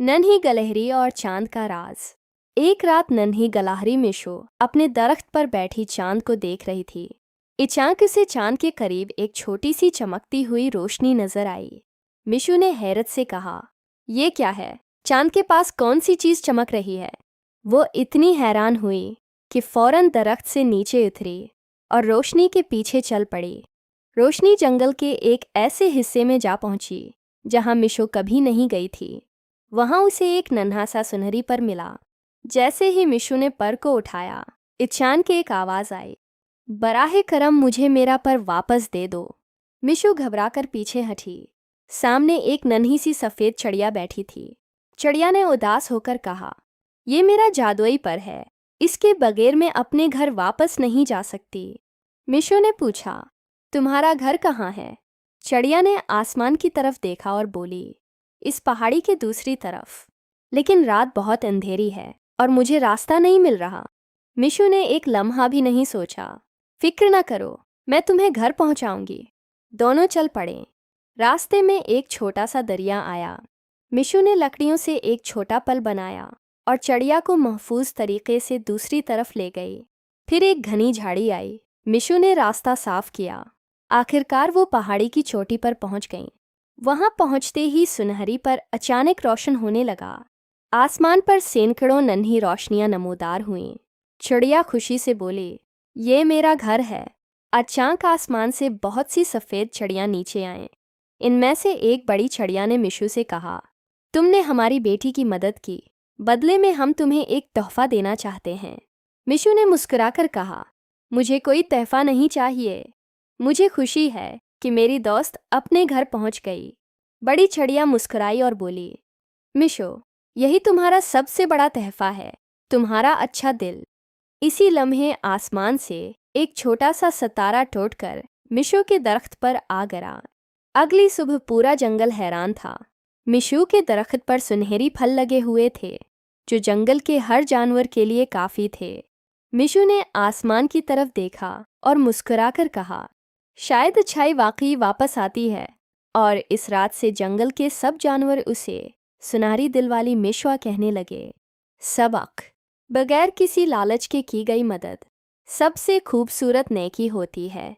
नन्ही गलहरी और चांद का राज। एक रात नन्ही गलहरी मिशू अपने दरख्त पर बैठी चांद को देख रही थी। अचानक से चांद के करीब एक छोटी सी चमकती हुई रोशनी नजर आई। मिशू ने हैरत से कहा, ये क्या है? चांद के पास कौन सी चीज चमक रही है? वो इतनी हैरान हुई कि फौरन दरख्त से नीचे उतरी और रोशनी के पीछे चल पड़ी। रोशनी जंगल के एक ऐसे हिस्से में जा पहुंची जहां मिशू कभी नहीं गई थी। वहां उसे एक नन्हा सा सुनहरी पर मिला। जैसे ही मिशू ने पर को उठाया, अचानक एक आवाज आई, बराहे करम मुझे मेरा पर वापस दे दो। मिशू घबराकर पीछे हटी। सामने एक नन्ही सी सफेद चिड़िया बैठी थी। चिड़िया ने उदास होकर कहा, ये मेरा जादुई पर है, इसके बगैर मैं अपने घर वापस नहीं जा सकती। मिशू ने पूछा, तुम्हारा घर कहाँ है? चिड़िया ने आसमान की तरफ देखा और बोली, इस पहाड़ी के दूसरी तरफ, लेकिन रात बहुत अंधेरी है और मुझे रास्ता नहीं मिल रहा। मिशू ने एक लम्हा भी नहीं सोचा। फिक्र न करो, मैं तुम्हें घर पहुंचाऊंगी। दोनों चल पड़े। रास्ते में एक छोटा सा दरिया आया। मिशू ने लकड़ियों से एक छोटा पल बनाया और चिड़िया को महफूज तरीके से दूसरी तरफ ले गई। फिर एक घनी झाड़ी आई। मिशू ने रास्ता साफ किया। आखिरकार वो पहाड़ी की चोटी पर पहुंच गईं। वहां पहुंचते ही सुनहरी पर अचानक रोशन होने लगा। आसमान पर सैकड़ों नन्ही रोशनियां नमूदार हुईं। चिड़िया खुशी से बोली, ये मेरा घर है। अचानक आसमान से बहुत सी सफ़ेद चिड़ियां नीचे आईं। इनमें से एक बड़ी चिड़िया ने मिशू से कहा, तुमने हमारी बेटी की मदद की, बदले में हम तुम्हें एक तोहफा देना चाहते हैं। मिशू ने मुस्कुराकर कहा, मुझे कोई तोहफा नहीं चाहिए। मुझे खुशी है कि मेरी दोस्त अपने घर पहुंच गई। बड़ी चिड़िया मुस्कुराई और बोली, मिशू, यही तुम्हारा सबसे बड़ा तोहफा है, तुम्हारा अच्छा दिल। इसी लम्हे आसमान से एक छोटा सा सितारा टूटकर मिशू के दरख्त पर आ गिरा। अगली सुबह पूरा जंगल हैरान था। मिशू के दरख्त पर सुनहरी फल लगे हुए थे, जो जंगल के हर जानवर के लिए काफ़ी थे। मिशू ने आसमान की तरफ देखा और मुस्कुराकर कहा, शायद अच्छाई वाकई वापस आती है। और इस रात से जंगल के सब जानवर उसे सुनहरी दिल वाली मिशवा कहने लगे। सबक, बगैर किसी लालच के की गई मदद सबसे खूबसूरत नेकी होती है।